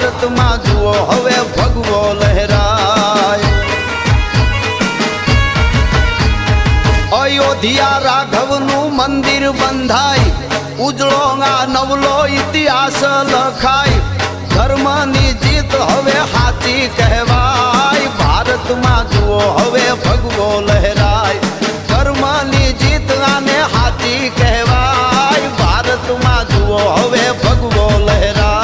ભારતમાં જુઓ હવે ભગવો લહેરાય। અયોધ્યા રાઘવનું મંદિર બંધાય, ઉજળો આ નવલો ઇતિહાસ લખાય। ધર્મની જીત હવે સાચી કહેવાય, ભારતમાં જુઓ હવે ભગવો લહેરાય। ધર્મની જીત આને સાચી કહેવાય, ભારતમાં જુઓ હવે ભગવો લહેરાય।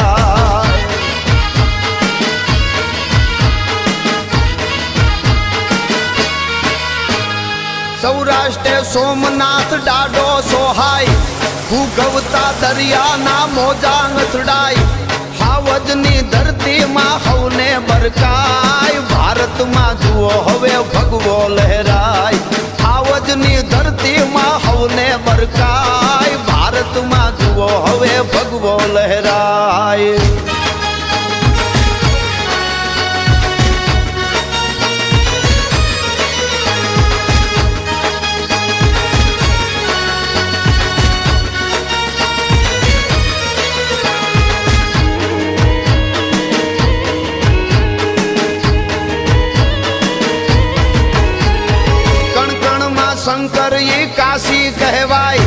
સૌરાષ્ટ્રે સોમનાથ ડાડો સોહાય, ભૂગવતા દરિયાના મોજા અથડાય। હાવજની ધરતીમાં હવને બરકાય, ભારતમાં જુઓ હવે ભગવો લહેરાય। હાવજની ધરતીમાં હવને બરકાય, ભારતમાં જુઓ હવે ભગવો લહેરાય। શંકર ઈ કાશી કહેવાય,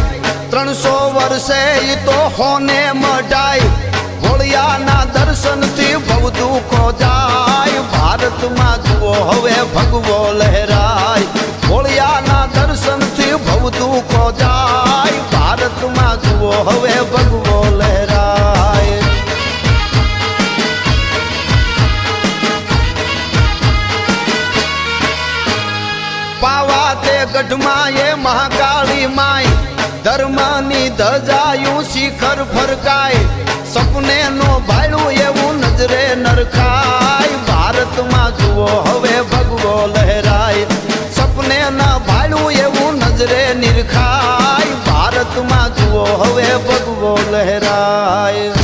300 વર્ષે ઈ તો હોને મઢાય। હોળિયાના દર્શનથી ભવ દુખો જાય, ભારતમાં જુઓ હવે ભગવો લહેરાય। હોળિયાના દર્શનથી ભવ દુખો જાય, ભારતમાં જુઓ હવે ભગવો લહેરાય। પાવા તે ગઢમાં એ મહાકાળી માય, ધર્મની ધજાયું શિખર ફરકાય। સપને નો ભાડું એવું નજરે નરખાય, ભારતમાં જુઓ હવે ભગવો લહેરાય। સપને ના ભાડું એવું નજરે નિરખાય, ભારતમાં જુઓ હવે ભગવો લહેરાય।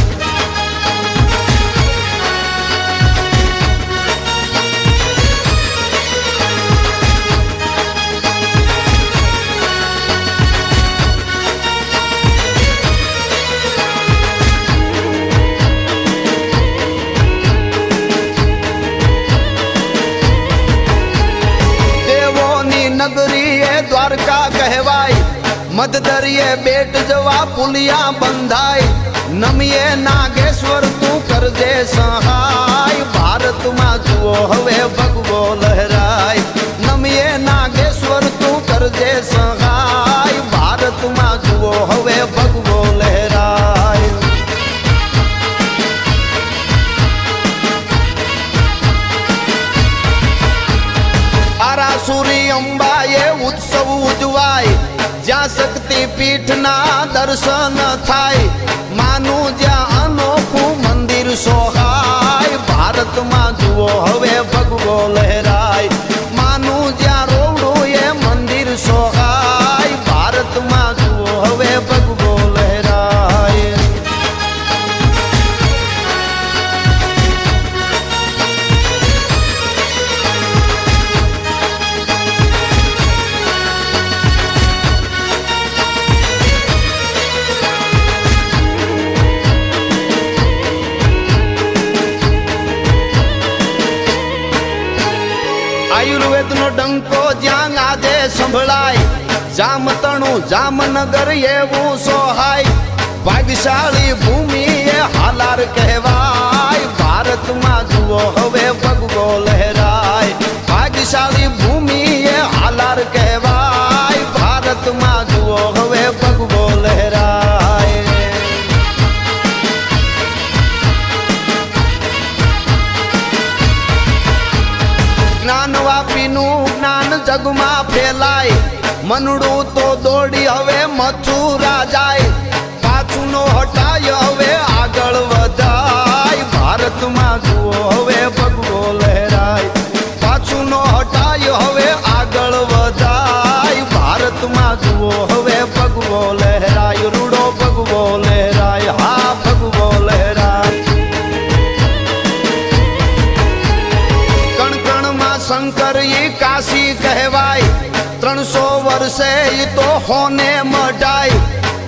નગરી એ દ્વારકા કહેવાય, મધદરિયે બેટ જવા પુલિયા બંધાય। નમીએ નાગેશ્વર તું કરજે સહાય, ભારતમાં જુઓ હવે ભગવો લહેરાય। નમીએ નાગેશ્વર તું કરજે સહાય, ભારતમાં જુઓ હવે ભગવો લહેરાય। આરાસુરી અંબાએ ઉત્સવ ઉજવાય, જ્યાં શક્તિ પીઠના દર્શન થાય। માનું જ્યાં અનોખું મંદિર સોહાય, ભારતમાં જુઓ હવે ભગવો લહેરાય। માનું જ્યાં રોવડું એ મંદિર સોહાય, ભારતમાં જુઓ હવે ભગવો લહેરાય। આયુર્વેદનો ડંકો જ્યાં આજે સંભળાય, જામતણું જામનગર એવું સોહાય। ભાગ્યશાળી ભૂમિ એ હાલાર કહેવાય, ભારતમાં જુઓ હવે ભગવો લહેરાય। ભાગ્યશાળી ભૂમિ એ હાલાર કહેવાય, ભારતમાં જુઓ હવે ભગવો લહેરાય। જ્ઞાન વાપીનું જ્ઞાન જગમાં ફેલાય, મનડું તો દોડી હવે મથુરા જાય। પાછું નો હટાય હવે આગળ વધાય, ભારતમાં જુઓ હવે ભગવો લહેરાય। પાછું નો હટાય હવે આગળ વધાય, ભારતમાં જુઓ હવે ભગવો લહેરાય। રૂડો ભગવો લહેરાય, હા ભગવો લહેરાય। શંકર ઈ કાશી કહેવાય, 300 વર્ષે ઈ તો હોને મઢાય।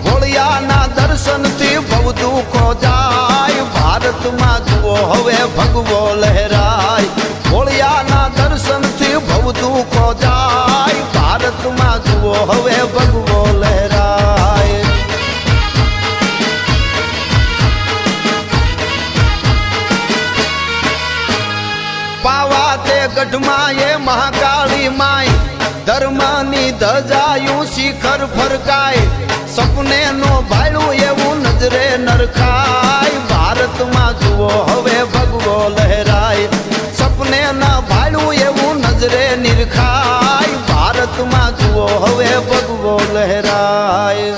હોળિયાના દર્શનથી ભવ દુખો જાય, ભારતમાં જુઓ હવે ભગવો લહેરાય ભોળિયાના દર્શનથી ભવ દુઃખો જાય ભારતમાં જુઓ હવે ભગવો લહેરાય પાવા તે ગઢમાં એ મહાકાળી માય ધર્મની ધજાયું શિખર ફરકાય સપને નો ભાળ્યું એવું નજરે નરખાય ભારતમાં જુઓ હવે ભગવો લહેરાય સપને ના ભાળ્યું એવું નજરે નિરખાય ભારતમાં જુઓ હવે ભગવો લહેરાય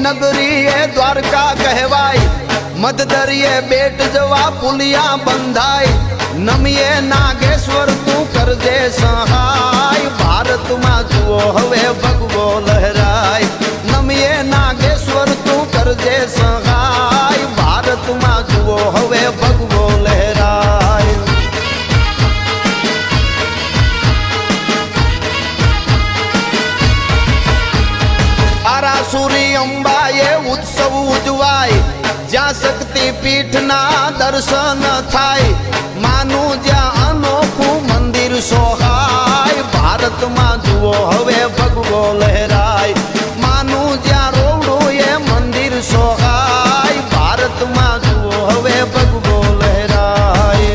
નગરી એ દ્વારકા કહેવાય મધદરિયે બેટ જવા પુલિયા બંધાય નમીએ નાગેશ્વર તું કરજે સહાય ભારતમાં જુઓ હવે ભગવો લહેરાય નમીએ નાગેશ્વર તું કરજે સહાય ભારતમાં જુઓ હવે ભગવો લહેરાય આરાસુરી અંબાએ ઉત્સવ ઉજવાય જ્યાં શક્તિ પીઠના દર્શન થાય માનું જ્યાં અનોખું મંદિર સોહાય ભારતમાં જુઓ હવે ભગવો લહેરાય માનું જ્યાં રોવડું એ મંદિર સોહાય ભારતમાં જુઓ હવે ભગવો લહેરાય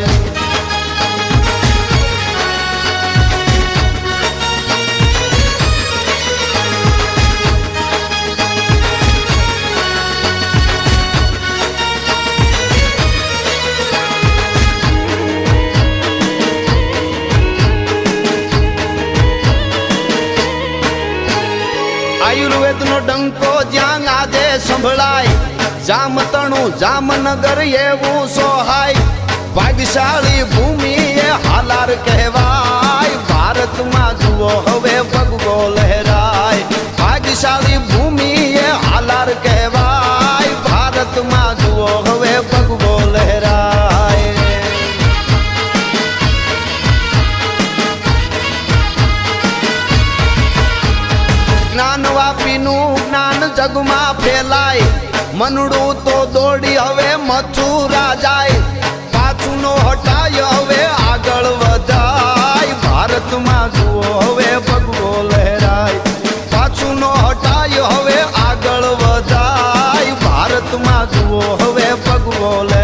આયુર્વેદ નો ડંકો જ્યાં આજે સંભળાય જામતણું જામનગર એવું સોહાય ભાગ્યશાળી ભૂમિ એ હાલાર કહેવાય ભારતમાં જુઓ હવે ભગવો લહેરાય ભાગ્યશાળી ભૂમિ એ હાલાર કહેવાય ભારતમાં જુઓ હવે ભગવો લહેરાય જ્ઞાન વાપીનું જ્ઞાન જગમાં ફેલાય મનડું તો દોડી હવે મથુરા જાય પાછું નો હટાય હવે આગળ વધાય ભારતમાં જુઓ હવે ભગવો લહેરાય પાછું નો હટાય હવે આગળ વધાય ભારતમાં જુઓ હવે ભગવો લહેરાય